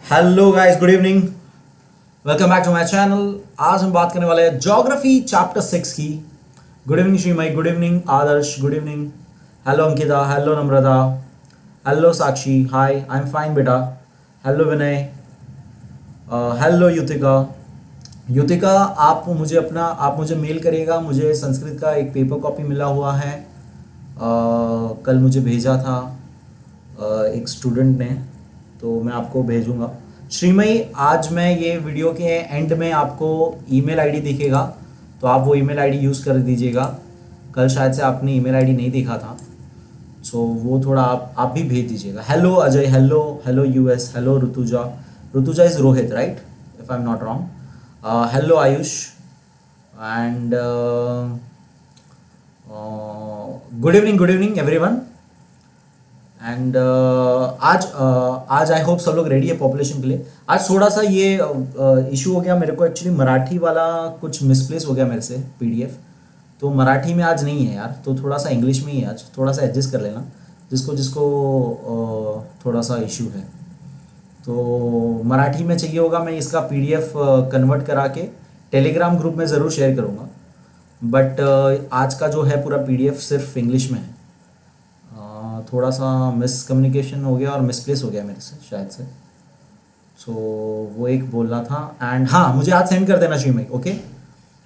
Hello guys, good evening. Welcome back to my channel. आज हम बात करने वाले हैं ज्योग्राफी चैप्टर 6 की। Good evening Shrimay, good evening Adarsh, good evening. Hello Ankita, hello Namrata, hello Sakshi, hi, I am fine बेटा। Hello Vinay, hello Yutika. युतिका, आप मुझे मेल करिएगा। मुझे संस्कृत का एक पेपर कॉपी मिला हुआ है, कल मुझे भेजा था एक स्टूडेंट ने, तो मैं आपको भेजूंगा। श्रीमयी, आज मैं ये वीडियो के एंड में आपको ईमेल आईडी दिखेगा, तो आप वो ईमेल आईडी यूज़ कर दीजिएगा। कल शायद से आपने ईमेल आईडी नहीं देखा था, सो वो थोड़ा आप भी भेज दीजिएगा। Hello Ajay, hello hello US, hello Rutuja. Rutuja is Rohit, right, if I am not wrong. Hello Ayush and good evening everyone. And आज आई होप सब लोग रेडी है पॉपुलेशन के लिए। आज थोड़ा सा ये इशू हो गया मेरे को, एक्चुअली मराठी वाला कुछ मिसप्लेस हो गया मेरे से पीडीएफ, तो मराठी में आज नहीं है यार, तो थोड़ा सा इंग्लिश में ही है आज। थोड़ा सा एडजस्ट कर लेना, जिसको जिसको थोड़ा सा इशू है। तो मराठी में चाहिए होगा, मैं इसका पीडीएफ कन्वर्ट करा के टेलीग्राम ग्रुप में ज़रूर शेयर करूँगा, बट आज का जो है पूरा पीडीएफ सिर्फ इंग्लिश में है। थोड़ा सा मिसकम्युनिकेशन हो गया और मिसप्लेस हो गया मेरे से शायद से, सो वो एक बोलना था। एंड हाँ, मुझे आज सेंड कर देना Shrimay, okay.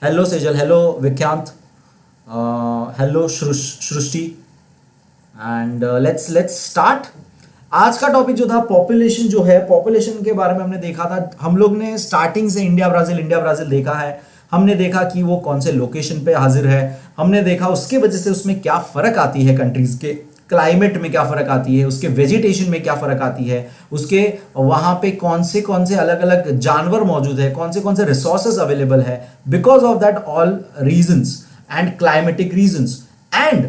Hello Sejal, hello Vikhyant, hello Srishti. And let's start. आज का टॉपिक जो था पॉपुलेशन, जो है पॉपुलेशन के बारे में हमने देखा था। हम लोग ने स्टार्टिंग से इंडिया ब्राज़ील देखा है। हमने देखा कि वो कौन से लोकेशन पे हाजिर है, हमने देखा उसके वजह से उसमें क्या फ़र्क आती है, कंट्रीज़ के क्लाइमेट में क्या फ़र्क आती है, उसके वेजिटेशन में क्या फ़र्क आती है, उसके वहाँ पे कौन से अलग अलग जानवर मौजूद है, कौन से रिसोर्सेज अवेलेबल है, because of that all reasons and climatic reasons. And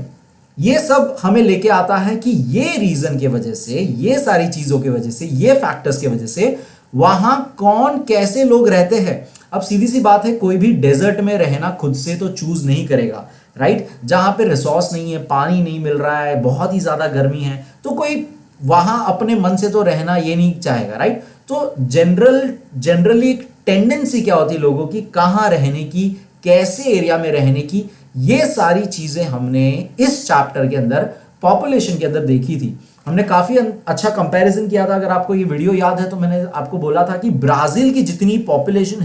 ये सब हमें लेके आता है कि ये रीजन के वजह से, ये सारी चीज़ों की वजह से, ये फैक्टर्स की वजह से वहाँ कौन कैसे लोग रहते हैं। अब सीधी सी बात है, कोई भी डेजर्ट में रहना खुद से तो चूज नहीं करेगा, राइट। जहां पे रिसोर्स नहीं है, पानी नहीं मिल रहा है, बहुत ही ज्यादा गर्मी है, तो कोई वहां अपने मन से तो रहना ये नहीं चाहेगा, राइट। तो जनरली टेंडेंसी क्या होती है लोगों की, कहां रहने की, कैसे एरिया में रहने की, ये सारी चीजें हमने इस चैप्टर के अंदर पॉपुलेशन के अंदर देखी थी। हमने काफी अच्छा कंपैरिजन किया था। अगर आपको ये वीडियो याद है तो मैंने आपको बोला था कि ब्राजील की जितनी पॉपुलेशन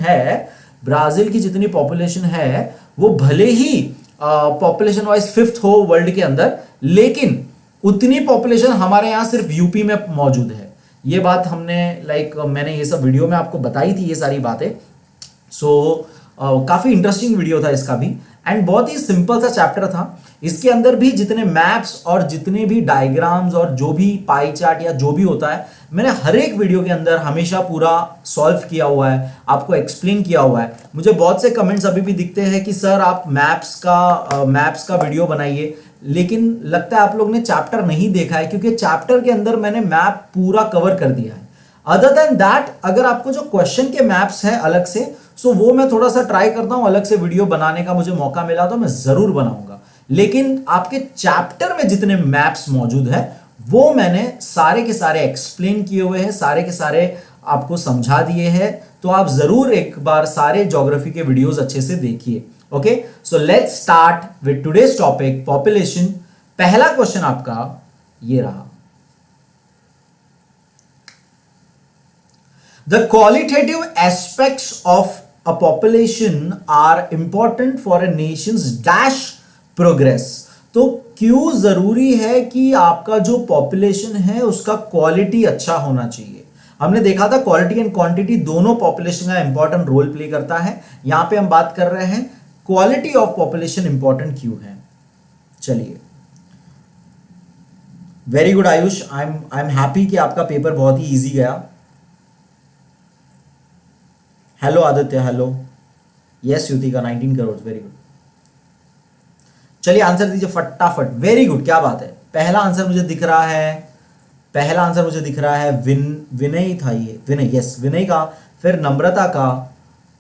है वो भले ही पॉपुलेशन वाइज 5th हो वर्ल्ड के अंदर, लेकिन उतनी पॉपुलेशन हमारे यहाँ सिर्फ यूपी में मौजूद है। ये बात हमने मैंने ये सब वीडियो में आपको बताई थी ये सारी बातें। सो काफी इंटरेस्टिंग वीडियो था इसका भी, एंड बहुत ही सिंपल सा चैप्टर था। इसके अंदर भी जितने मैप्स और जितने भी डायग्राम्स और जो भी पाई चार्ट या जो भी होता है, मैंने हर एक वीडियो के अंदर हमेशा पूरा सॉल्व किया हुआ है, आपको एक्सप्लेन किया हुआ है। मुझे बहुत से कमेंट्स अभी भी दिखते हैं कि सर आप मैप्स का वीडियो बनाइए, लेकिन लगता है आप लोग ने चैप्टर नहीं देखा है, क्योंकि चैप्टर के अंदर मैंने मैप पूरा कवर कर दिया है। अदर देन दैट, अगर आपको जो क्वेश्चन के मैप्स हैं अलग से, सो वो मैं थोड़ा सा ट्राई करता हूं अलग से वीडियो बनाने का, मुझे मौका मिला तो मैं जरूर बनाऊंगा। लेकिन आपके चैप्टर में जितने मैप्स मौजूद है वो मैंने सारे के सारे एक्सप्लेन किए हुए हैं, सारे के सारे आपको समझा दिए हैं। तो आप जरूर एक बार सारे ज्योग्राफी के वीडियोस अच्छे से देखिए, okay. So let's start with today's topic population. पहला क्वेश्चन आपका ये रहा, The qualitative aspects of a population are important for a nation's dash progress। तो क्यों जरूरी है कि आपका जो पॉपुलेशन है उसका क्वालिटी अच्छा होना चाहिए। हमने देखा था क्वालिटी एंड क्वांटिटी दोनों पॉपुलेशन का इंपॉर्टेंट रोल प्ले करता है। यहां पे हम बात कर रहे हैं क्वालिटी ऑफ पॉपुलेशन इंपॉर्टेंट क्यों है। चलिए, very good Ayush, I am happy कि आपका पेपर बहुत ही इजी गया। Hello Aditya, hello, yes Yutika, 19 crore, very good. चलिए आंसर दीजिए फटाफट, वेरी गुड, क्या बात है। पहला आंसर मुझे दिख रहा है विनय था, ये विनय, यस विनय का, फिर नम्रता का,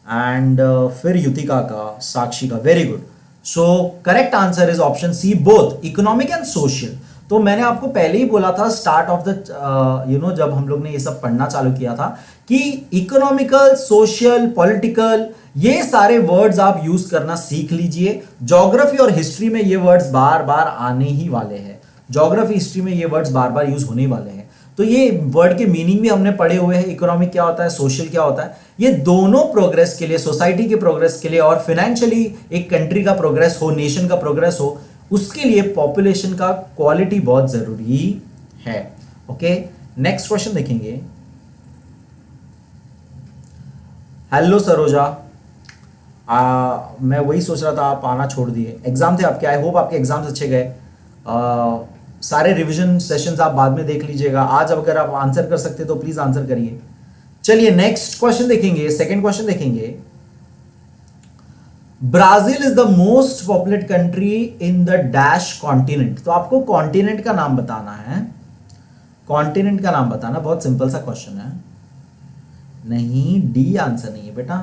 एंड फिर युतिका का, साक्षी का, very good. So correct answer is option C, both economic and social. तो मैंने आपको पहले ही बोला था स्टार्ट ऑफ द जब हम लोग ने ये सब पढ़ना चालू किया था कि इकोनॉमिकल, सोशल, पॉलिटिकल, ये सारे वर्ड्स आप यूज करना सीख लीजिए। ज्योग्राफी और हिस्ट्री में ये वर्ड्स बार बार आने ही वाले हैं, ज्योग्राफी हिस्ट्री में ये वर्ड्स बार बार यूज होने वाले हैं। तो ये वर्ड के मीनिंग भी हमने पढ़े हुए हैं, इकोनॉमिक क्या होता है, सोशल क्या होता है। ये दोनों प्रोग्रेस के लिए, सोसाइटी के प्रोग्रेस के लिए और फाइनेंशियली एक कंट्री का प्रोग्रेस हो, नेशन का प्रोग्रेस हो, उसके लिए पॉपुलेशन का क्वालिटी बहुत जरूरी है। ओके, नेक्स्ट क्वेश्चन देखेंगे। हेलो सरोजा, मैं वही सोच रहा था आप आना छोड़ दिए। एग्जाम थे आपके, आई होप आपके एग्जाम्स अच्छे गए। सारे रिवीजन सेशंस आप बाद में देख लीजिएगा। आज अगर आप आंसर कर सकते तो प्लीज आंसर करिए। चलिए नेक्स्ट क्वेश्चन देखेंगे, सेकंड क्वेश्चन देखेंगे। Brazil is the most populated country in the dash continent. तो आपको कॉन्टिनेंट का नाम बताना है, कॉन्टिनेंट का नाम बताना। बहुत सिंपल सा क्वेश्चन है। नहीं, डी आंसर नहीं है बेटा।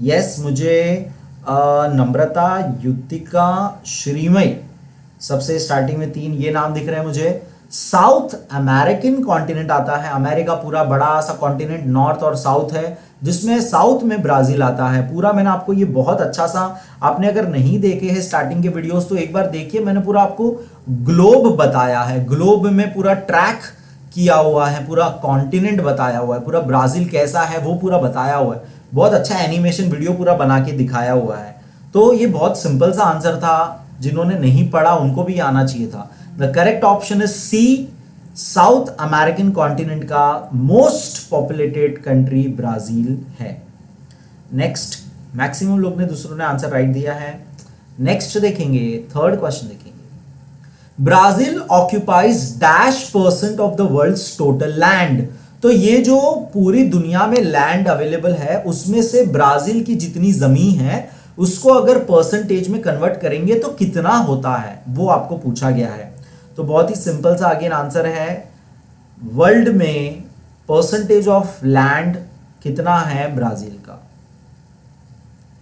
यस, मुझे नम्रता, युतिका, श्रीमयी, सबसे स्टार्टिंग में 3 ये नाम दिख रहे हैं मुझे। साउथ अमेरिकन कॉन्टिनेंट आता है, अमेरिका पूरा बड़ा सा कॉन्टिनेंट नॉर्थ और साउथ है, जिसमें साउथ में ब्राजील आता है पूरा। मैंने आपको ये बहुत अच्छा सा, आपने अगर नहीं देखे हैं स्टार्टिंग के वीडियोस तो एक बार देखिए। मैंने पूरा आपको ग्लोब बताया है, ग्लोब में पूरा ट्रैक किया हुआ है, पूरा कॉन्टिनेंट बताया हुआ है, पूरा ब्राजील कैसा है वो पूरा बताया हुआ है। बहुत अच्छा एनिमेशन वीडियो पूरा बना के दिखाया हुआ है। तो ये बहुत सिंपल सा आंसर था, जिन्होंने नहीं पढ़ा उनको भी आना चाहिए था। The correct option is C, South American continent का मोस्ट पॉपुलेटेड कंट्री ब्राजील है। नेक्स्ट, मैक्सिमम लोग ने, दूसरों ने आंसर राइट दिया है। नेक्स्ट देखेंगे, थर्ड क्वेश्चन देखेंगे। Brazil occupies dash percent of the world's total land. तो ये जो पूरी दुनिया में लैंड अवेलेबल है उसमें से ब्राजील की जितनी जमीन है उसको अगर परसेंटेज में कन्वर्ट करेंगे तो कितना होता है, वो आपको पूछा गया है। तो बहुत ही सिंपल सा अगेन आंसर है, वर्ल्ड में परसेंटेज ऑफ लैंड कितना है ब्राजील का।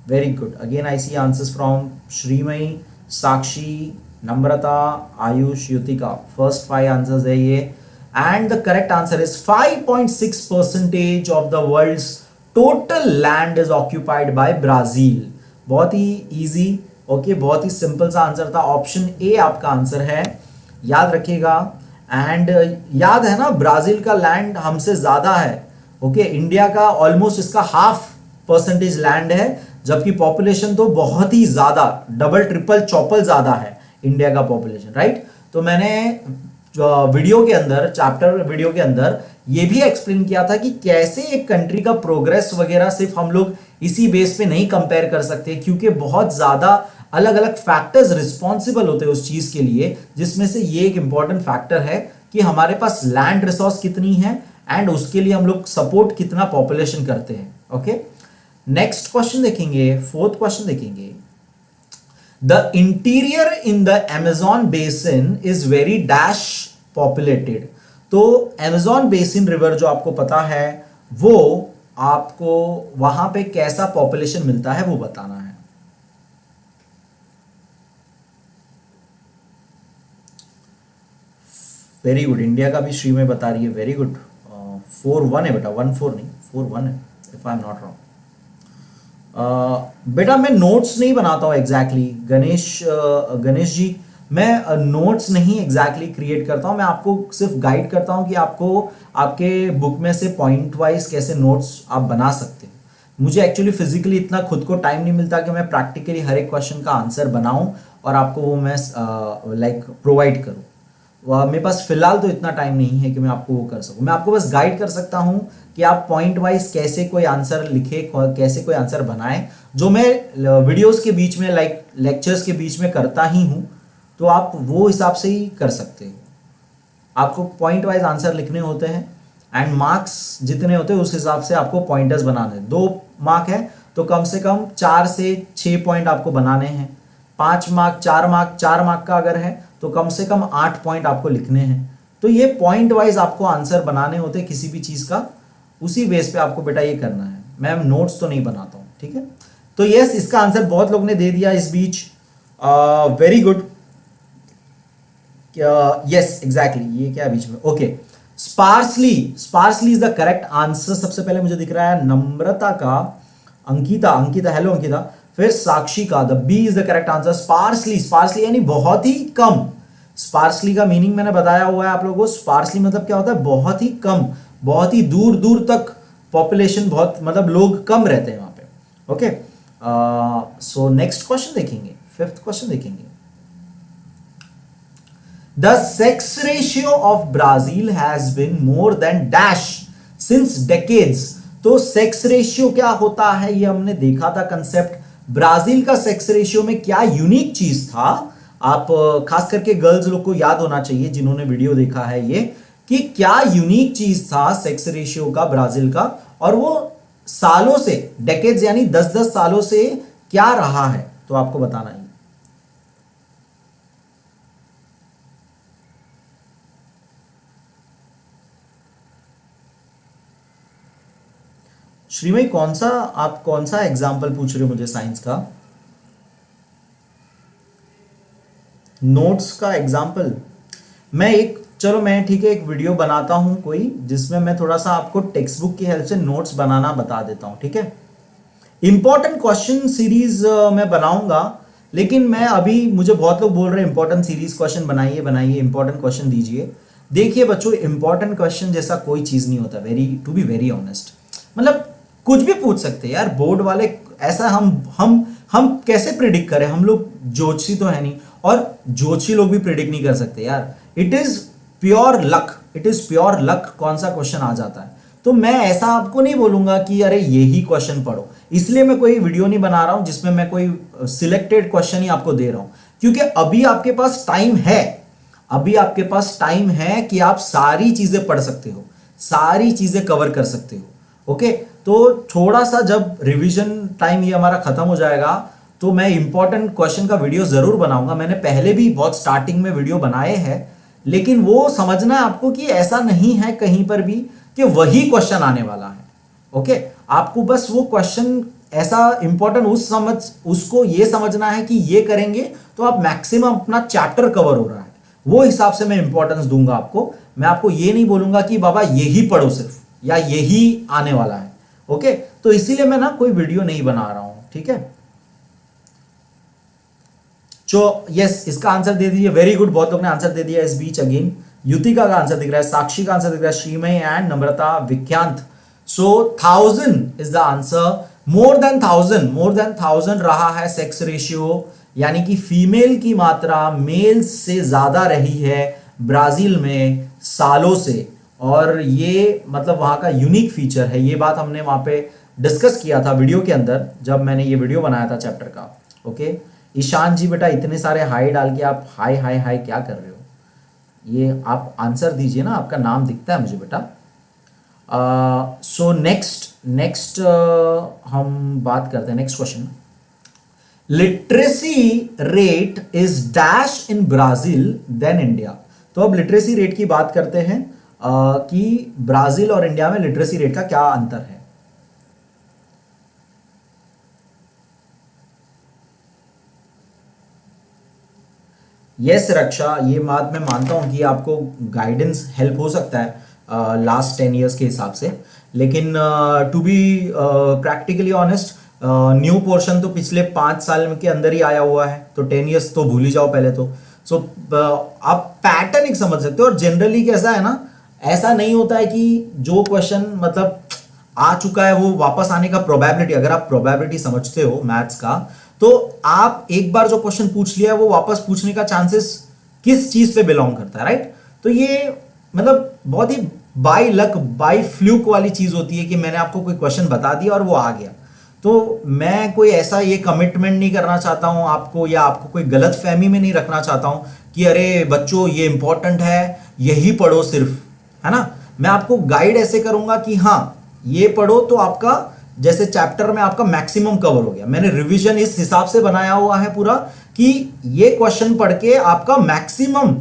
Very good, again I see answers from Shrimayi, Sakshi, Namrata, Ayush, Yutika. First 5 answers है ये, and the correct answer is 5.6% of the world's total land is occupied by Brazil. बहुत ही इजी, ओके, बहुत ही सिंपल सा आंसर था। ऑप्शन ए आपका आंसर है, याद रखिएगा। एंड याद है ना, ब्राजील का लैंड हमसे ज्यादा है, ओके। इंडिया का ऑलमोस्ट इसका हाफ परसेंटेज लैंड है, जबकि पॉपुलेशन तो बहुत ही ज्यादा, डबल ट्रिपल चौपल ज्यादा है इंडिया का पॉपुलेशन, राइट। तो मैंने वीडियो के अंदर, चैप्टर वीडियो के अंदर ये भी एक्सप्लेन किया था कि कैसे एक कंट्री का प्रोग्रेस वगैरह सिर्फ हम लोग इसी बेस पे नहीं कंपेयर कर सकते, क्योंकि बहुत ज्यादा अलग अलग फैक्टर्स रिस्पॉन्सिबल होते हैं उस चीज के लिए, जिसमें से ये एक इंपॉर्टेंट फैक्टर है कि हमारे पास लैंड रिसोर्स कितनी है एंड उसके लिए हम लोग सपोर्ट कितना पॉपुलेशन करते हैं। ओके, नेक्स्ट क्वेश्चन देखेंगे, फोर्थ क्वेश्चन देखेंगे। The interior in the Amazon basin is very dash populated. तो अमेजॉन बेसिन रिवर जो आपको पता है, वो आपको वहां पे कैसा पॉपुलेशन मिलता है वो बताना है। वेरी गुड, इंडिया का भी श्री में बता रही है, वेरी गुड। 4-1 है बेटा, 1-4 नहीं, 4-1 है if I am not wrong. बेटा मैं नोट्स नहीं बनाता हूँ एग्जैक्टली, गणेश जी, मैं नोट्स नहीं एग्जैक्टली क्रिएट करता हूँ। मैं आपको सिर्फ गाइड करता हूँ कि आपको आपके बुक में से पॉइंट वाइज कैसे नोट्स आप बना सकते हैं। मुझे एक्चुअली फिजिकली इतना खुद को टाइम नहीं मिलता कि मैं प्रैक्टिकली हर एक क्वेश्चन का आंसर बनाऊं और आपको वो मैं लाइक प्रोवाइड करूं। मेरे पास फिलहाल तो इतना टाइम नहीं है कि मैं आपको वो कर सकूं। मैं आपको बस गाइड कर सकता हूं कि आप पॉइंट वाइज कैसे कोई आंसर लिखे, कैसे कोई आंसर बनाएं, जो मैं वीडियोस के बीच में, लाइक लेक्चर्स के बीच में करता ही हूं। तो आप वो हिसाब से ही कर सकते हैं। आपको पॉइंट वाइज आंसर लिखने होते हैं एंड मार्क्स जितने होते हैं उस हिसाब से आपको पॉइंटर्स बनाने। 2 मार्क है तो कम से कम 4 से 6 पॉइंट आपको बनाने हैं। 5 मार्क, 4 मार्क का अगर है तो कम से कम 8 पॉइंट आपको लिखने हैं। तो ये पॉइंट वाइज आपको आंसर बनाने होते हैं किसी भी चीज का, उसी बेस पे आपको बेटा ये करना है। मैं नोट्स तो नहीं बनाता हूँ, ठीक है। तो यस, इसका आंसर बहुत लोग ने दे दिया इस बीच, वेरी गुड। यस एग्जैक्टली, ये क्या है बीच में, okay. Sparsely, sparsely is the correct answer. सबसे पहले मुझे दिख रहा है नम्रता का, अंकिता, अंकिता हेलो अंकिता, फिर साक्षी का, the B is the correct answer. Sparsely, sparsely यानी बहुत ही कम। स्पार्सली का मीनिंग मैंने बताया हुआ है आप लोगों को। स्पार्सली मतलब क्या होता है, बहुत ही कम, बहुत ही दूर दूर तक पॉपुलेशन, बहुत मतलब लोग कम रहते हैं वहां पे। ओके, सो नेक्स्ट क्वेश्चन देखेंगे, फिफ्थ क्वेश्चन देखेंगे। The sex ratio of Brazil has been more than dash since decades. तो सेक्स रेशियो क्या होता है ये हमने देखा था कंसेप्ट। ब्राजील का सेक्स रेशियो में क्या यूनिक चीज था, आप खास करके गर्ल्स लोग को याद होना चाहिए जिन्होंने वीडियो देखा है ये, कि क्या यूनिक चीज था सेक्स रेशियो का ब्राजील का, और वो सालों से, डेकेड्स यानी 10-10 सालों से क्या रहा है, तो आपको बताना है। श्रीमय कौन सा, आप कौन सा एग्जाम्पल पूछ रहे हो मुझे साइंस का? नोट्स का एग्जाम्पल? मैं एक, चलो मैं ठीक है एक वीडियो बनाता हूं कोई, जिसमें मैं थोड़ा सा आपको टेक्स्ट बुक की हेल्प से नोट्स बनाना बता देता हूं, ठीक है। इंपॉर्टेंट क्वेश्चन सीरीज मैं बनाऊंगा, लेकिन मैं अभी, मुझे बहुत लोग बोल रहे हैं इंपॉर्टेंट सीरीज क्वेश्चन बनाइए बनाइए, इंपॉर्टेंट क्वेश्चन दीजिए। देखिए बच्चों, इंपॉर्टेंट क्वेश्चन जैसा कोई चीज नहीं होता, very to be very honest. मतलब कुछ भी पूछ सकते हैं यार बोर्ड वाले, ऐसा हम कैसे प्रिडिक्ट करें, हम लोग ज्योतिषी तो है नहीं, और ज्योतिषी लोग भी प्रिडिक्ट नहीं कर सकते यार। It is pure luck, it is pure luck कौन सा क्वेश्चन आ जाता है। तो मैं ऐसा आपको नहीं बोलूंगा कि अरे यही क्वेश्चन पढ़ो, इसलिए मैं कोई वीडियो नहीं बना रहा हूं जिसमें मैं कोई सिलेक्टेड क्वेश्चन ही आपको दे रहा हूं, क्योंकि अभी आपके पास टाइम है, अभी आपके पास टाइम है कि आप सारी चीजें पढ़ सकते हो, सारी चीजें कवर कर सकते हो। ओके, तो थोड़ा सा जब रिवीजन टाइम ये हमारा खत्म हो जाएगा, तो मैं इंपॉर्टेंट क्वेश्चन का वीडियो जरूर बनाऊंगा। मैंने पहले भी बहुत स्टार्टिंग में वीडियो बनाए हैं, लेकिन वो समझना है आपको कि ऐसा नहीं है कहीं पर भी कि वही क्वेश्चन आने वाला है। ओके, आपको बस वो क्वेश्चन ऐसा इंपॉर्टेंट उसको ये समझना है कि ये करेंगे तो आप मैक्सिमम अपना चैप्टर कवर हो रहा है, वो हिसाब से मैं इंपॉर्टेंस दूंगा आपको। मैं आपको ये नहीं बोलूंगा कि बाबा यही पढ़ो सिर्फ, या यही आने वाला है। ओके, तो इसीलिए मैं ना कोई वीडियो नहीं बना रहा हूं, ठीक है। तो यस, इसका आंसर दे दीजिए, वेरी गुड, बहुत लोग ने आंसर दे दिया इस बीच। अगेन युतिका का आंसर दिख रहा है, साक्षी का आंसर दिख रहा है, Shrimay and Namrata, Vikhyant. So 1000 is the answer. More than 1000 रहा है सेक्स रेशियो, यानी कि फीमेल की मात्रा मेल से ज्यादा रही है ब्राजील में सालों से, और ये मतलब वहां का यूनिक फीचर है। ये बात हमने वहां पे डिस्कस किया था वीडियो के अंदर, जब मैंने ये वीडियो बनाया था चैप्टर का। ओके, ईशान जी बेटा इतने सारे हाई डाल के आप हाई हाई हाई क्या कर रहे हो, ये आप आंसर दीजिए ना, आपका नाम दिखता है मुझे बेटा। सो नेक्स्ट हम बात करते हैं, next question. Literacy rate is dash in Brazil then India. तो अब लिटरेसी रेट की बात करते हैं कि ब्राजील और इंडिया में लिटरेसी रेट का क्या अंतर है। यस रक्षा, ये बात मैं मानता हूं कि आपको गाइडेंस हेल्प हो सकता है लास्ट 10 इयर्स के हिसाब से, लेकिन to be practically honest, new portion तो पिछले 5 साल के अंदर ही आया हुआ है, तो 10 इयर्स तो भूल ही जाओ पहले तो। सो आप पैटर्न एक समझ सकते हो, और जनरली कैसा है ना, ऐसा नहीं होता है कि जो क्वेश्चन मतलब आ चुका है वो वापस आने का प्रोबेबिलिटी, अगर आप प्रोबेबिलिटी समझते हो मैथ्स का, तो आप एक बार जो क्वेश्चन पूछ लिया है वो वापस पूछने का चांसेस किस चीज पे बिलोंग करता है, राइट। तो ये मतलब बहुत ही बाय लक, बाय फ्लूक वाली चीज होती है कि मैंने आपको कोई क्वेश्चन बता दिया और वो आ गया। तो मैं कोई ऐसा ये कमिटमेंट नहीं करना चाहता हूं आपको, या आपको कोई गलत फहमी में नहीं रखना चाहता हूं कि अरे बच्चों ये इंपॉर्टेंट है, यही पढ़ो सिर्फ, है ना। मैं आपको गाइड ऐसे करूंगा कि हाँ ये पढ़ो तो आपका जैसे चैप्टर में आपका मैक्सिमम कवर हो गया। मैंने रिवीजन इस हिसाब से बनाया हुआ है पूरा कि ये क्वेश्चन पढ़ के आपका मैक्सिमम,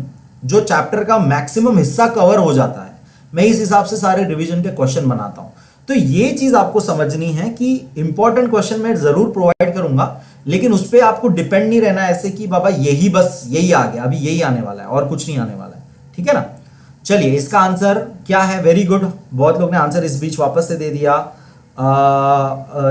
जो चैप्टर का मैक्सिमम हिस्सा कवर हो जाता है। मैं इस हिसाब से सारे रिवीजन के क्वेश्चन बनाता हूं। तो ये चीज आपको समझनी है कि इंपॉर्टेंट क्वेश्चन मैं जरूर प्रोवाइड करूंगा, लेकिन उस पर आपको डिपेंड नहीं रहना ऐसे कि बाबा यही बस यही आ गया, अभी यही आने वाला है और कुछ नहीं आने वाला है, ठीक है ना। चलिए इसका आंसर क्या है, वेरी गुड, बहुत लोग ने आंसर इस बीच वापस से दे दिया।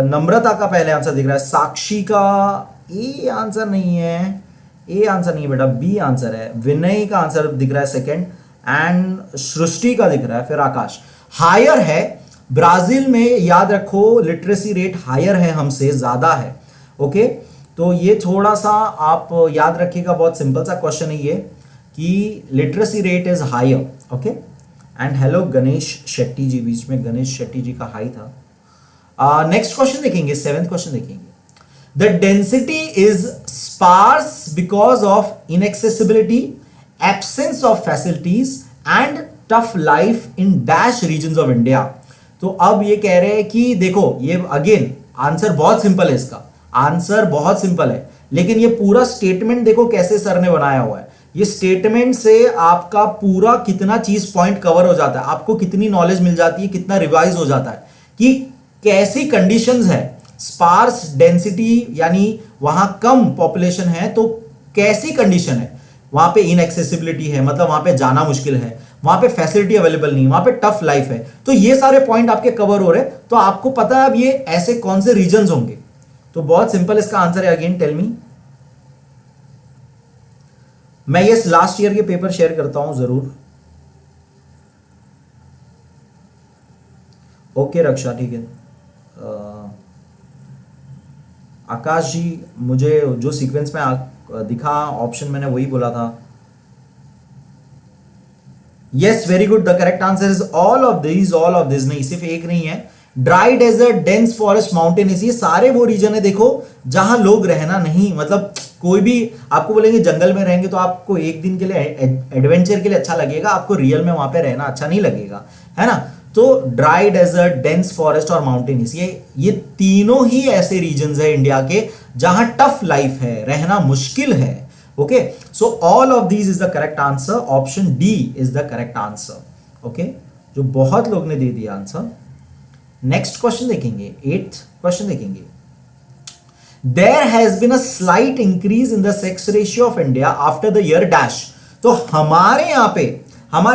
नम्रता का पहले आंसर दिख रहा है, साक्षी का ए आंसर नहीं है, ए आंसर नहीं है बेटा, बी आंसर है। विनय का आंसर दिख रहा है सेकंड, एंड सृष्टि का दिख रहा है, फिर आकाश। हायर है, ब्राजील में याद रखो लिटरेसी रेट हायर है, हमसे ज्यादा है, ओके। तो ये थोड़ा सा आप याद रखिएगा, बहुत सिंपल सा क्वेश्चन है ये कि literacy rate is higher, okay. And hello Ganesh Shetty ji, बीच में गणेश शेट्टी जी का हाई था। नेक्स्ट क्वेश्चन देखेंगे, सेवेंथ क्वेश्चन देखेंगे। The density is sparse because of inaccessibility, absence of facilities and tough life in dash regions of India. तो अब ये कह रहे हैं कि देखो, ये अगेन आंसर बहुत सिंपल है, इसका आंसर बहुत सिंपल है, लेकिन ये पूरा स्टेटमेंट देखो कैसे सर ने बनाया हुआ है। ये स्टेटमेंट से आपका पूरा कितना चीज पॉइंट कवर हो जाता है, आपको कितनी नॉलेज मिल जाती है, कितना रिवाइज हो जाता है कि कैसी कंडीशंस है। स्पार्स डेंसिटी यानी वहां कम पॉपुलेशन है, तो कैसी कंडीशन है, वहां पे इनएक्सेसिबिलिटी है, मतलब वहां पे जाना मुश्किल है, वहां पे फैसिलिटी अवेलेबल नहीं, वहां पे टफ लाइफ है। तो ये सारे पॉइंट आपके कवर हो रहे, तो आपको पता है अब ये ऐसे कौन से रीजन्स होंगे। तो बहुत सिंपल इसका आंसर है, अगेन टेल मी। मैं ये लास्ट ईयर के पेपर शेयर करता हूं जरूर। ओके रक्षा, ठीक है। आकाश जी, मुझे जो सीक्वेंस में दिखा ऑप्शन मैंने वही बोला था। Yes very good, the correct answer is all of this, all of this नहीं, सिर्फ एक नहीं है। Dry desert, dense forest, mountainous, ये सारे वो रीजन है देखो जहां लोग रहना नहीं, मतलब कोई भी आपको बोलेंगे जंगल में रहेंगे तो आपको एक दिन के लिए एडवेंचर के लिए अच्छा लगेगा, आपको रियल में वहां पे रहना अच्छा नहीं लगेगा, है ना। तो ड्राई डेजर्ट, डेंस फॉरेस्ट और माउंटेनस, ये तीनों ही ऐसे रीजन्स है इंडिया के जहां टफ लाइफ है, रहना मुश्किल है, okay. So all of these is the correct answer, option D is the correct answer, okay, जो बहुत लोग ने दे दिया आंसर। नेक्स्ट क्वेश्चन देखेंगे, 8th क्वेश्चन देखेंगे। There has been a slight increase in the sex ratio of India after the year dash. तो हमारे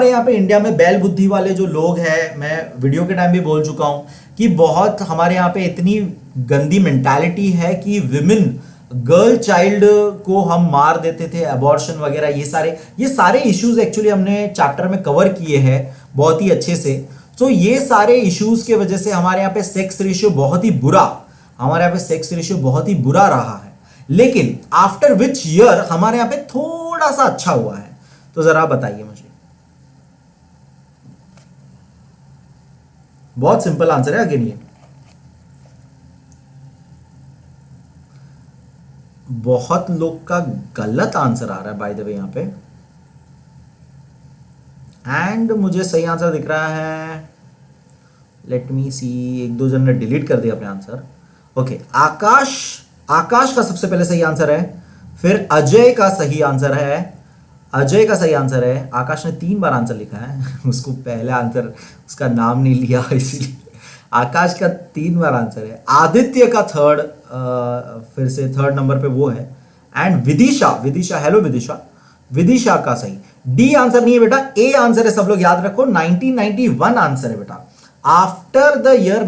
यहाँ पे इंडिया में बैल बुद्धि वाले जो लोग हैं, मैं वीडियो के टाइम भी बोल चुका हूं कि बहुत हमारे यहाँ पे इतनी गंदी मेंटालिटी है कि विमेन, गर्ल चाइल्ड को हम मार देते थे, अबॉर्शन वगैरह, ये सारे इश्यूज एक्चुअली हमने चैप्टर में कवर किए हैं बहुत ही अच्छे से। तो ये सारे इश्यूज के वजह से हमारे यहाँ पे सेक्स रेशियो बहुत ही बुरा, रहा है। लेकिन आफ्टर विच ईयर हमारे यहाँ पे थोड़ा सा अच्छा हुआ है, तो जरा बताइए मुझे। बहुत सिंपल आंसर है अगेन, ये बहुत लोग का गलत आंसर आ रहा है बाय द वे यहाँ पे, एंड मुझे सही आंसर दिख रहा है। लेट मी सी, एक दो जन ने डिलीट कर दिया अपने आंसर। ओके, आकाश का सबसे पहले सही आंसर है, फिर अजय का सही आंसर है, आकाश ने 3 बार आंसर लिखा है उसको पहले आंसर, उसका नाम नहीं लिया इसीलिए। आकाश का 3 बार आंसर है। आदित्य का थर्ड, फिर से थर्ड नंबर पे वो है, एंड विदिशा, हेलो विदिशा का सही। डी आंसर नहीं है बेटा, ए आंसर है, सब लोग याद रखो, 1991 आंसर है बेटा। आफ्टर द ईयर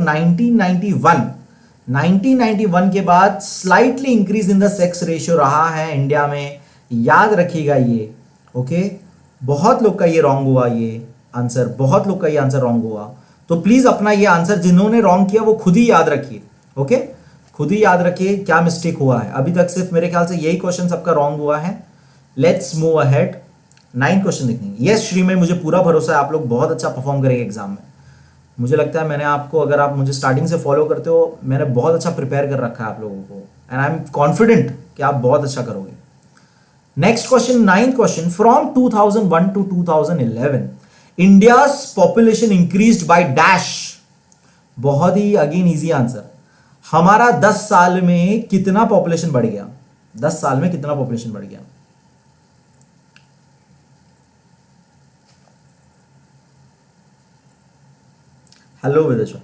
1991 के बाद slightly increase in the sex ratio रहा है इंडिया में, याद रखिएगा ये, ओके। बहुत लोग का ये रॉन्ग हुआ, ये आंसर, बहुत लोग का ये आंसर रॉन्ग हुआ, तो प्लीज अपना ये आंसर जिन्होंने रॉन्ग किया वो खुद ही याद रखिए, ओके, खुद ही याद रखिए क्या मिस्टेक हुआ है। अभी तक सिर्फ मेरे ख्याल से यही क्वेश्चन सबका रॉन्ग हुआ है। लेट्स मूव अहेड, 9 क्वेश्चन देखेंगे। यस श्रीमय, मुझे पूरा भरोसा है आप लोग बहुत अच्छा परफॉर्म करेंगे एग्जाम में। मुझे लगता है मैंने आपको, अगर आप मुझे स्टार्टिंग से फॉलो करते हो, मैंने बहुत अच्छा प्रिपेयर कर रखा है आप लोगों को, एंड आई एम कॉन्फिडेंट कि आप बहुत अच्छा करोगे। Next question, 9th question. From 2001 to 2011 India's population increased by dash. बहुत ही अगेन इजी आंसर, हमारा 10 साल में कितना पॉपुलेशन बढ़ गया, 10 साल में कितना पॉपुलेशन बढ़ गया। Hello Vidisha,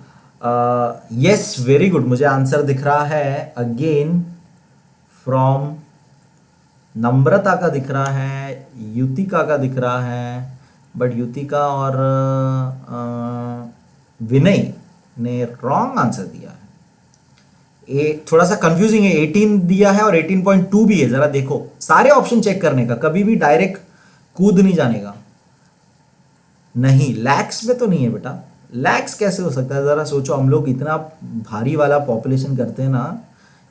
yes very good, मुझे आंसर दिख रहा है अगेन फ्रॉम नम्रता का दिख रहा है, युतिका का दिख रहा है, बट युतिका और विनय ने रॉन्ग आंसर दिया है। थोड़ा सा कंफ्यूजिंग है, 18 दिया है और 18.2 भी है। जरा देखो सारे ऑप्शन चेक करने का, कभी भी डायरेक्ट कूद नहीं जाने का। नहीं, लैक्स में तो नहीं है बेटा, लैक्स कैसे हो सकता है? जरा सोचो, हम लोग इतना भारी वाला पॉपुलेशन करते हैं ना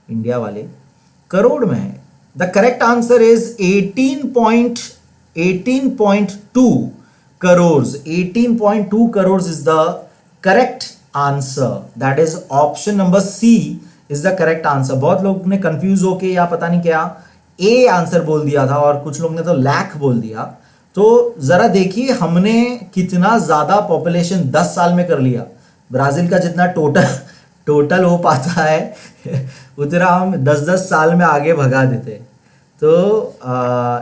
इंडिया वाले, करोड़ में है। The correct answer is 18.2 crore. 18.2 crore is the correct answer. That is option number C is the correct answer. बहुत लोग ने कंफ्यूज होके या पता नहीं क्या ए आंसर बोल दिया था, और कुछ लोग ने तो लैख बोल दिया। तो जरा देखिए हमने कितना ज्यादा पॉपुलेशन 10 साल में कर लिया। ब्राजील का जितना टोटल हो पाता है उतना हम 10-10 साल में आगे भगा देते। तो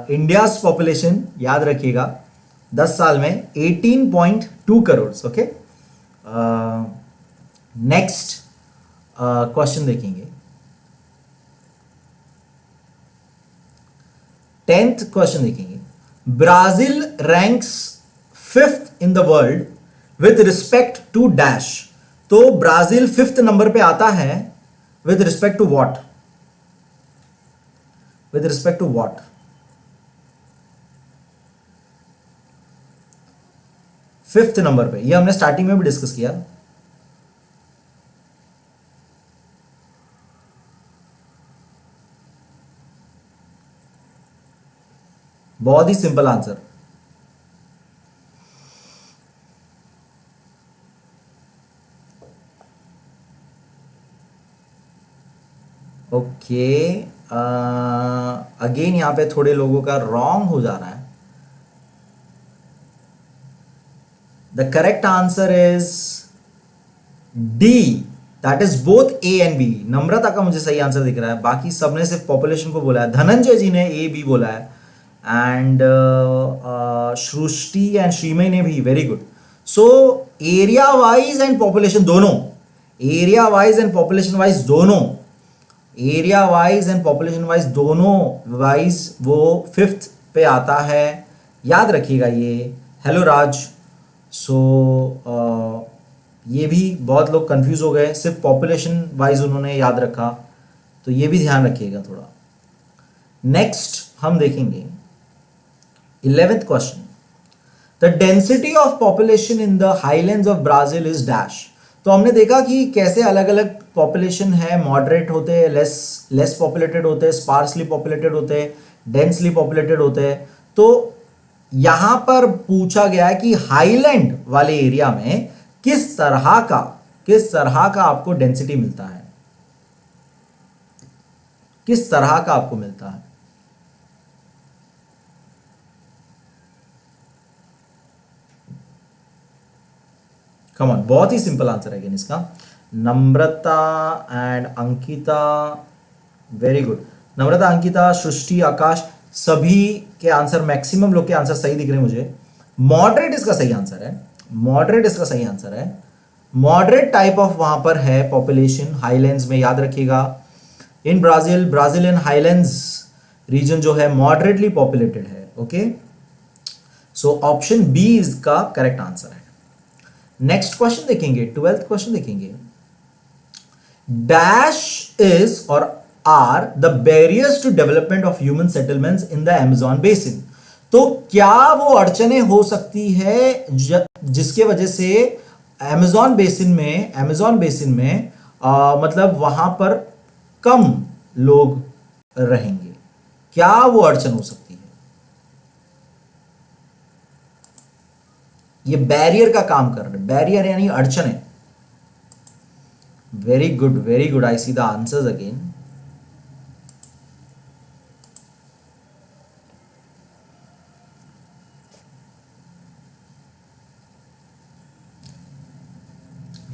इंडिया पॉपुलेशन याद रखिएगा 10 साल में 18.2 करोड़। ओके, नेक्स्ट क्वेश्चन देखेंगे। 10th क्वेश्चन देखेंगे। Brazil ranks 5th in the world with respect to dash. तो ब्राजील 5th नंबर पे आता है with respect to what? With respect to what? 5th number पे, ये हमने स्टार्टिंग में भी डिस्कस किया। बहुत ही सिंपल आंसर। ओके, अगेन यहां पे थोड़े लोगों का रॉन्ग हो जा रहा है। The correct answer is D, that is both A and B. Namrata का मुझे सही आंसर दिख रहा है, बाकी सबने सिर्फ पॉपुलेशन को बोला है। धनंजय जी ने ए बी बोला है, एंड सृष्टि एंड श्रीमय ने भी, very good. So area wise and population दोनों, area wise and population wise दोनों, area wise and population wise दोनों वाइज वो 5th पे आता है, याद रखिएगा ये। हेलो राज। सो ये भी बहुत लोग कंफ्यूज हो गए, सिर्फ पॉपुलेशन वाइज उन्होंने याद रखा, तो ये भी ध्यान रखिएगा थोड़ा। नेक्स्ट हम देखेंगे 11th question. The density of population in the highlands of Brazil is dash. तो हमने देखा कि कैसे अलग अलग पॉपुलेशन है, मॉडरेट होते हैं, लेस पॉपुलेटेड होते हैं, स्पार्सली पॉपुलेटेड होते हैं, डेंसली पॉपुलेटेड होते हैं। तो यहां पर पूछा गया है कि हाईलैंड वाले एरिया में किस तरह का आपको डेंसिटी मिलता है, किस तरह का आपको मिलता है। कम ऑन, बहुत ही सिंपल आंसर है इसका। नम्रता एंड अंकिता, वेरी गुड। नम्रता, अंकिता, सृष्टि, आकाश, सभी के आंसर, मैक्सिमम लोग के आंसर सही दिख रहे हैं मुझे। मॉडरेट इसका सही आंसर है, मॉडरेट इसका सही आंसर है। मॉडरेट टाइप ऑफ वहां पर है पॉपुलेशन हाईलैंड्स में, याद रखिएगा। इन ब्राजीलियन हाईलैंड्स रीजन जो है मॉडरेटली पॉपुलेटेड है। ओके, सो ऑप्शन बी इसका करेक्ट आंसर है। नेक्स्ट क्वेश्चन देखेंगे, 12th क्वेश्चन देखेंगे। Dash is or are the barriers to development of human settlements in the Amazon basin. तो क्या वो अड़चने हो सकती है जिसके वजह से अमेजॉन बेसिन में मतलब वहां पर कम लोग रहेंगे? क्या वो अड़चन हो सकती है? ये बैरियर का काम कर रहे हैं, बैरियर यानी अड़चन है। Very good, I see the answers again.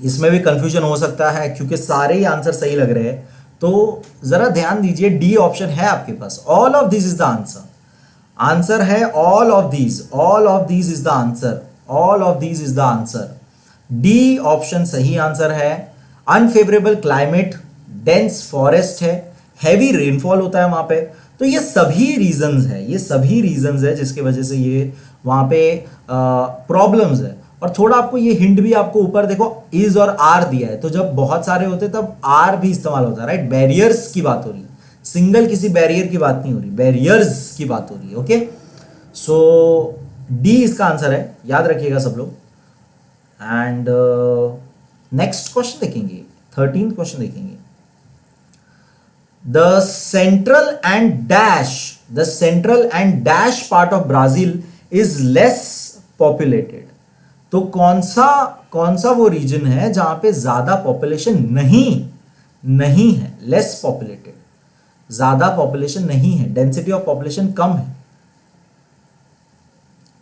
इसमें भी कंफ्यूजन हो सकता है क्योंकि सारे ही आंसर सही लग रहे हैं, तो जरा ध्यान दीजिए, डी ऑप्शन है आपके पास। All of this is the answer. Answer है all of these is the answer, all of these is the answer. D option सही आंसर है। अनफेवरेबल क्लाइमेट, डेंस फॉरेस्ट है, हैवी रेनफॉल होता है वहां पे। तो ये सभी रीजंस है, ये सभी रीजंस है जिसकी वजह से ये वहां पे प्रॉब्लम्स है। और थोड़ा आपको ये हिंट भी आपको ऊपर देखो इज और आर दिया है, तो जब बहुत सारे होते तब आर भी इस्तेमाल होता है, राइट। बैरियर्स की बात हो रही है, सिंगल किसी बैरियर की बात नहीं हो रही, बैरियर्स की बात हो रही है। ओके, सो डी इसका आंसर है, याद रखिएगा सब लोग। एंड नेक्स्ट क्वेश्चन देखेंगे, 13th क्वेश्चन देखेंगे। The central and dash part of Brazil is less populated. तो कौन सा वो रीजन है जहां पे ज्यादा पॉपुलेशन नहीं है, लेस पॉपुलेटेड, ज्यादा पॉपुलेशन नहीं है, डेंसिटी ऑफ पॉपुलेशन कम है।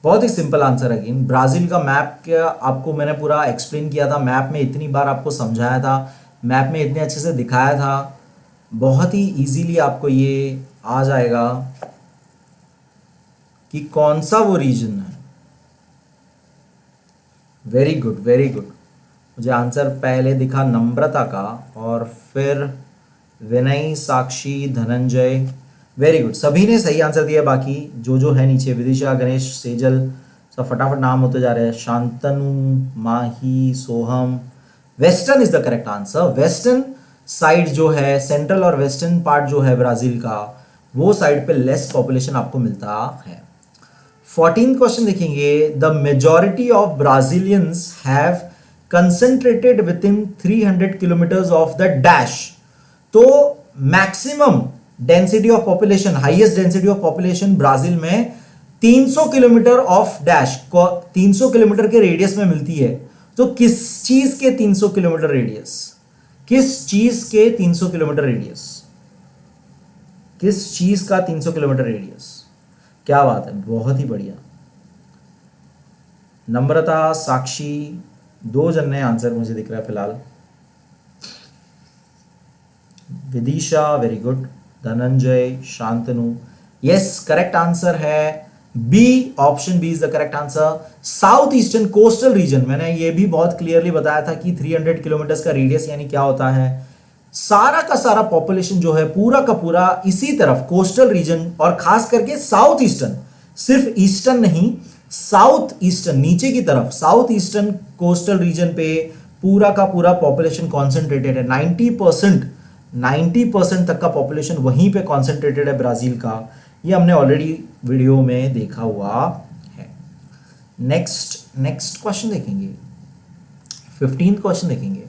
बहुत ही सिंपल आंसर है। अगेन ब्राजील का मैप क्या आपको मैंने पूरा एक्सप्लेन किया था, मैप में इतनी बार आपको समझाया था, मैप में इतने अच्छे से दिखाया था, बहुत ही इजीली आपको ये आ जाएगा कि कौन सा वो रीजन है। Very good, very good. मुझे आंसर पहले दिखा नम्रता का और फिर विनय, साक्षी, धनंजय। वेरी गुड, सभी ने सही आंसर दिया। बाकी जो है नीचे विदिशा, गणेश, सेजल, सब फटाफट नाम होते जा रहे हैं। Shantanu, Mahi, Soham. Western is the correct answer. Western side जो है, सेंट्रल और वेस्टर्न पार्ट जो है ब्राजील का, वो साइड पे लेस पॉपुलेशन आपको मिलता है। 14th क्वेश्चन देखेंगे। The majority of Brazilians have concentrated within 300 kilometres of the dash. तो maximum density of population, highest density of population Brazil में 300 किलोमीटर ऑफ डैश, 300 किलोमीटर के रेडियस में मिलती है। तो किस चीज के 300 किलोमीटर रेडियस, किस चीज के 300 किलोमीटर रेडियस, किस चीज का 300 किलोमीटर रेडियस? क्या बात है, बहुत ही बढ़िया। नम्रता, साक्षी, 2 जन ने आंसर मुझे दिख रहा है फिलहाल। Vidisha, very good. Dhananjay, Shantanu, yes, correct answer है B, option B is the correct answer. South eastern coastal region, मैंने ये भी बहुत क्लियरली बताया था कि 300 किलोमीटर का रेडियस यानी क्या होता है। सारा का सारा पॉपुलेशन जो है पूरा का पूरा इसी तरफ कोस्टल रीजन, और खास करके साउथ ईस्टर्न, सिर्फ ईस्टर्न नहीं, साउथ ईस्टर्न, नीचे की तरफ साउथ ईस्टर्न कोस्टल रीजन पे पूरा का पूरा पॉपुलेशन कॉन्सेंट्रेटेड है। 90% तक का पॉपुलेशन वहीं पे कॉन्सेंट्रेटेड है ब्राजील का। ये हमने ऑलरेडी वीडियो में देखा हुआ है। नेक्स्ट क्वेश्चन देखेंगे, 15th क्वेश्चन देखेंगे।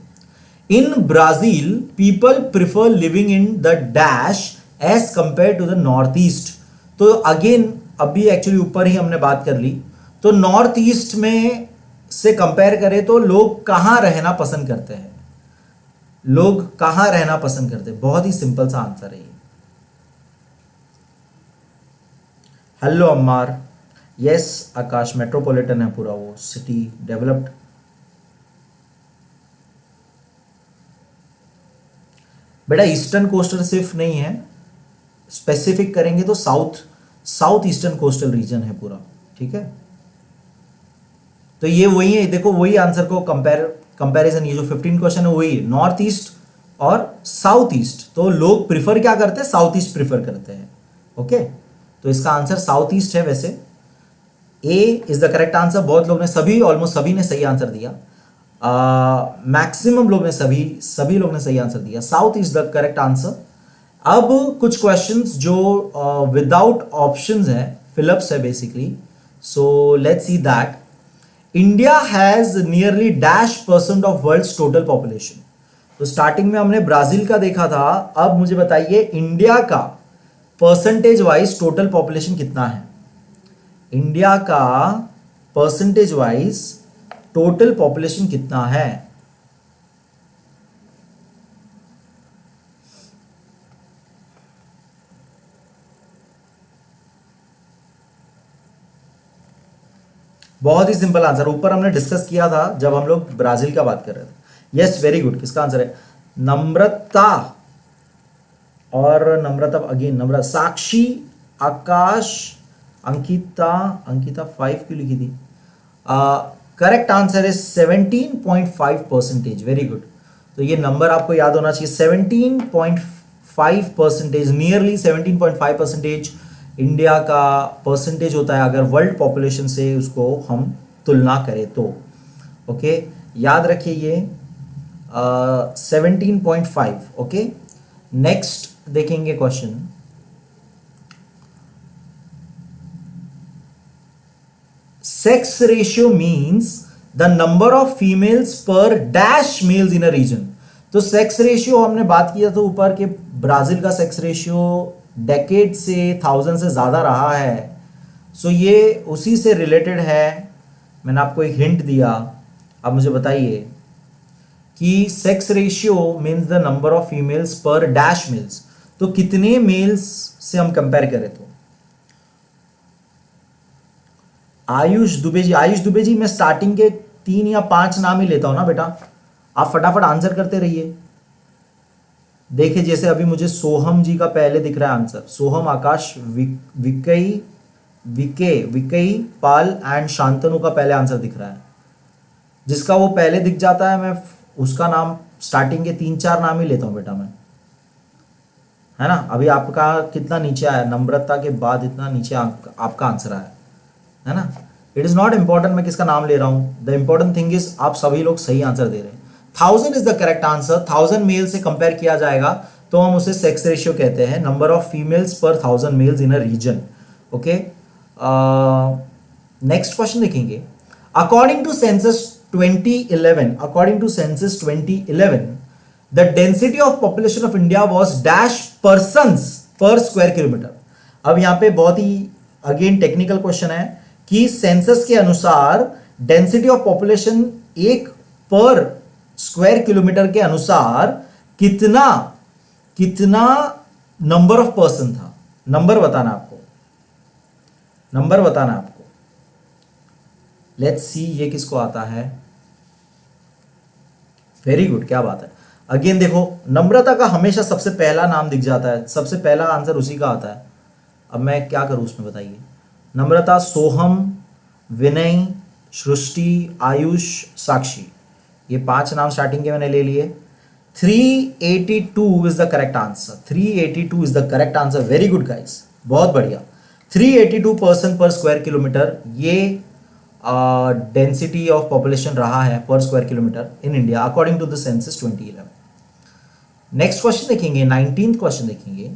In Brazil people prefer living in the dash as compare to the north east. तो अगेन अभी एक्चुअली ऊपर ही हमने बात कर ली, तो नॉर्थ ईस्ट में से कंपेयर करें तो लोग कहां रहना पसंद करते हैं, लोग कहां रहना पसंद करते हैं? बहुत ही सिंपल सा आंसर है ये। हेलो अम्मार, यस आकाश, मेट्रोपॉलिटन है पूरा वो सिटी, डेवलप्ड। बेटा ईस्टर्न कोस्टल सिर्फ नहीं है, स्पेसिफिक करेंगे तो साउथ ईस्टर्न कोस्टल रीजन है पूरा, ठीक है। तो ये वही है, देखो वही आंसर को कंपैरिजन, ये जो 15 क्वेश्चन है वही है, नॉर्थ ईस्ट और साउथ ईस्ट। तो लोग प्रिफर क्या करते हैं? साउथ ईस्ट प्रिफर करते हैं। ओके, तो इसका आंसर साउथ ईस्ट है। वैसे ए इज द करेक्ट आंसर। बहुत लोग ने ऑलमोस्ट सभी ने सही आंसर दिया, मैक्सिमम लोग ने सभी लोग ने सही आंसर दिया। South is the correct answer. अब कुछ क्वेश्चंस जो विदाउट ऑप्शंस है, फिलअप्स है बेसिकली। So let's see that India has nearly -% of world's total population. तो स्टार्टिंग में हमने ब्राजील का देखा था, अब मुझे बताइए इंडिया का परसेंटेज वाइज टोटल पॉपुलेशन कितना है? इंडिया का परसेंटेज वाइज टोटल पॉपुलेशन कितना है? बहुत ही सिंपल आंसर, ऊपर हमने डिस्कस किया था जब हम लोग ब्राजील का बात कर रहे थे। Yes, very good. किसका आंसर है? नम्रता, और नम्रता अगेन, नम्रता, साक्षी, आकाश, अंकिता 5 क्यों लिखी थी? करेक्ट आंसर है 17.5%। Very good. तो ये नंबर आपको याद होना चाहिए, 17.5 17.5%, नियरली 17.5% इंडिया का परसेंटेज होता है अगर वर्ल्ड पॉपुलेशन से उसको हम तुलना करें तो। ओके, याद रखिए ये 17.5। ओके, नेक्स्ट देखेंगे question. Sex ratio means the number of females per dash males in a region. तो सेक्स रेशियो हमने बात किया तो ऊपर के ब्राजील का सेक्स रेशियो डेकेड से 1000 से ज्यादा रहा है। सो ये उसी से रिलेटेड है। मैंने आपको एक हिंट दिया। अब मुझे बताइए कि sex ratio means the number of females per dash mails, तो कितने मेल्स से हम कंपेयर करें तो। आयुष दुबे जी, मैं स्टार्टिंग के 3 या 5 नाम ही लेता हूं ना बेटा, आप फटाफट आंसर करते रहिए। देखिए जैसे अभी मुझे सोहम जी का पहले दिख रहा है आंसर, सोहम, आकाश, विकई पाल एंड शांतनु का पहले आंसर दिख रहा है। जिसका वो पहले दिख जाता है मैं उसका नाम स्टार्टिंग के 3-4 नाम ही लेता हूं बेटा मैं, है ना। अभी आपका कितना नीचे आया, नम्रता के बाद इतना नीचे आपका आंसर आया है ना। इट इज नॉट इंपॉर्टेंट मैं किसका नाम ले रहा हूं, द इंपॉर्टेंट थिंग इज आप सभी लोग सही आंसर दे रहे हैं। 1000 is the correct answer. 1000 male से कंपेयर किया जाएगा तो हम उसे सेक्स रेशियो कहते हैं, number of females per 1000 males in a region. Okay, next question देखेंगे। According to census 2011, the density of population of India was dash persons per square kilometer। अब यहां पे बहुत ही अगेन टेक्निकल क्वेश्चन है कि सेंसस के अनुसार डेंसिटी ऑफ पॉपुलेशन एक पर स्क्वायर किलोमीटर के अनुसार कितना नंबर ऑफ पर्सन था। नंबर बताना आपको, लेट्स सी ये किसको आता है। वेरी गुड, क्या बात है। अगेन देखो नम्रता का हमेशा सबसे पहला नाम दिख जाता है, सबसे पहला आंसर उसी का आता है। अब मैं क्या करूं उसमें बताइए। नम्रता, सोहम, विनय, सृष्टि, आयुष, साक्षी, ये 5 नाम स्टार्टिंग के मैंने ले लिए। 382 is the correct answer. 382 is the correct answer. Very good guys, बहुत बढ़िया। 382 पर्सन पर स्क्वायर किलोमीटर ये डेंसिटी ऑफ पॉपुलेशन रहा है per square kilometre in India according to the census 2011। Next question देखेंगे, 19th क्वेश्चन देखेंगे।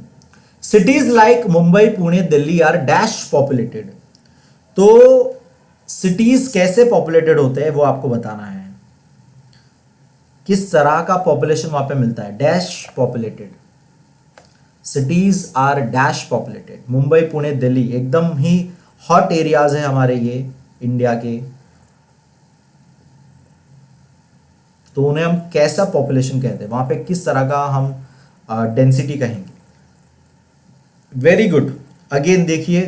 Cities like Mumbai, Pune, Delhi are dash populated. तो cities कैसे populated होते हैं वो आपको बताना है, किस तरह का पॉपुलेशन वहां पे मिलता है। Dash populated cities are dash populated. Mumbai, Pune, Delhi एकदम ही हॉट एरियाज है हमारे ये इंडिया के, तो उन्हें हम कैसा पॉपुलेशन कहते हैं, वहां पे किस तरह का हम डेंसिटी कहेंगे। Very good. अगेन देखिए,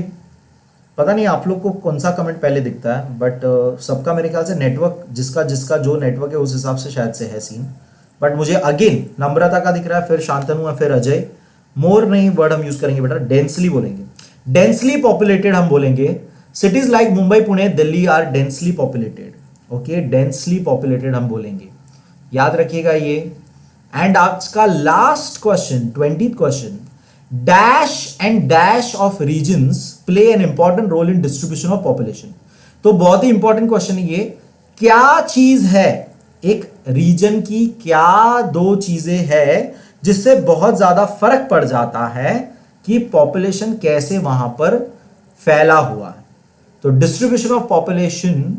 पता नहीं आप लोग को कौन सा कमेंट पहले दिखता है, बट सबका मेरे ख्याल से नेटवर्क जिसका जिसका जो नेटवर्क है उस हिसाब से शायद से है सीन। बट मुझे अगेन नम्रता का दिख रहा है, फिर शांतनु है, फिर अजय। मोर नहीं वर्ड हम यूज करेंगे बेटा, डेंसली बोलेंगे। डेंसली पॉपुलेटेड हम बोलेंगे। Cities like Mumbai, Pune, Delhi are densely populated. Okay, densely populated हम बोलेंगे, याद रखिएगा ये। एंड आज का last question, 20th question. Dash and dash of regions play an important role in distribution of population. तो बहुत ही इंपॉर्टेंट क्वेश्चन है ये। क्या चीज है एक रीजन की, क्या 2 चीजें हैं जिससे बहुत ज्यादा फर्क पड़ जाता है कि पॉपुलेशन कैसे वहां पर फैला हुआ है। तो डिस्ट्रीब्यूशन ऑफ पॉपुलेशन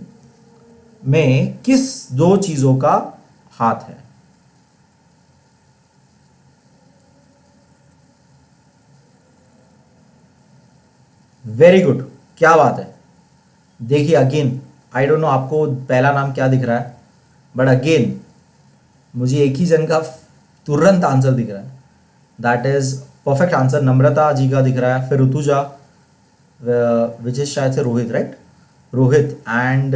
में किस 2 चीजों का हाथ है। वेरी गुड, क्या बात है। देखिए अगेन, आई डोंट नो आपको पहला नाम क्या दिख रहा है, बट अगेन मुझे एक ही जन का तुरंत आंसर दिख रहा है, दैट इज परफेक्ट आंसर। नम्रता जी का दिख रहा है, फिर ऋतुजा, विच इज शायद से रोहित, राइट, रोहित, एंड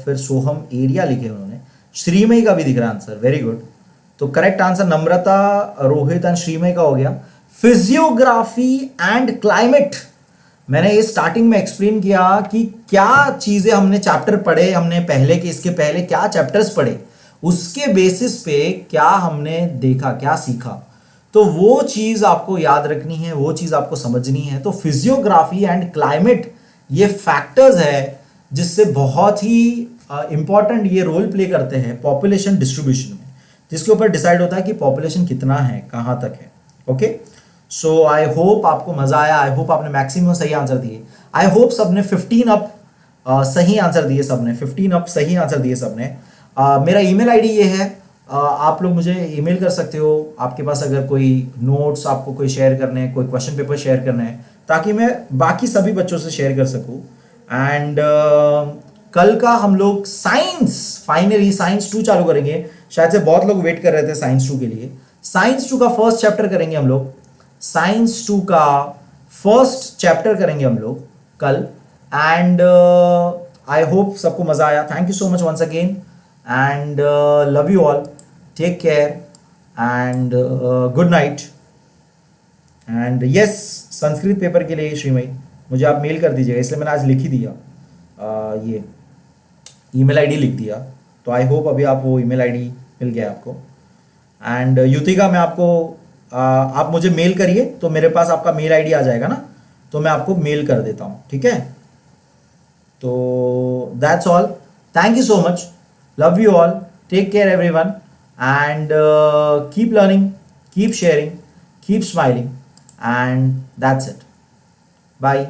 फिर सोहम एरिया लिखे उन्होंने। श्रीमयी का भी दिख रहा है आंसर, वेरी गुड। तो correct answer Namrata, Rohit and Sreemayee का हो गया। फिजियोग्राफी एंड क्लाइमेट, मैंने ये स्टार्टिंग में एक्सप्लेन किया कि क्या चीजें हमने चैप्टर पढ़े, हमने पहले के इसके पहले क्या चैप्टर्स पढ़े, उसके बेसिस पे क्या हमने देखा, क्या सीखा। तो तो वो चीज आपको याद रखनी है, वो चीज आपको समझनी है। तो फिजियोग्राफी एंड क्लाइमेट ये फैक्टर्स है जिससे बहुत ही इंपॉर्टेंट ये रोल प्ले करते हैं पॉपुलेशन डिस्ट्रीब्यूशन में, जिसके ऊपर डिसाइड होता है कि पॉपुलेशन कितना है, कहाँ तक है। ओके, सो आई होप आपको मजा आया, आई होप आपने मैक्सिमम सही आंसर दिए, आई होप सबने 15 अप सही आंसर दिए, सबने 15 अप सही आंसर दिए सबने। मेरा ईमेल आईडी ये है, आप लोग मुझे ईमेल कर सकते हो, आपके पास अगर कोई नोट्स आपको कोई शेयर करने हैं, कोई क्वेश्चन पेपर शेयर करना है, ताकि मैं बाकी सभी बच्चों से शेयर कर सकूं। एंड कल का हम लोग साइंस, फाइनली साइंस 2 चालू करेंगे। शायद से बहुत लोग वेट कर रहे थे साइंस 2 के लिए। साइंस 2 का फर्स्ट चैप्टर करेंगे हम लोग, साइंस 2 का फर्स्ट चैप्टर करेंगे हम लोग कल। एंड आई होप सबको मजा आया। Thank you so much once again and love you all, take care and good night. And yes, Sanskrit paper के लिए श्रीमयी मुझे आप मेल कर दीजिएगा, इसलिए मैंने आज लिख ही दिया, ये ईमेल आईडी लिख दिया। तो आई होप अभी आप वो ईमेल आईडी मिल गया आपको। एंड युतिका, मैं आपको आप मुझे मेल करिए तो मेरे पास आपका मेल आईडी आ जाएगा ना, तो मैं आपको मेल कर देता हूँ, ठीक है। तो that's all, thank you so much, love you all, take care everyone and keep learning, keep sharing, keep smiling and that's it, bye.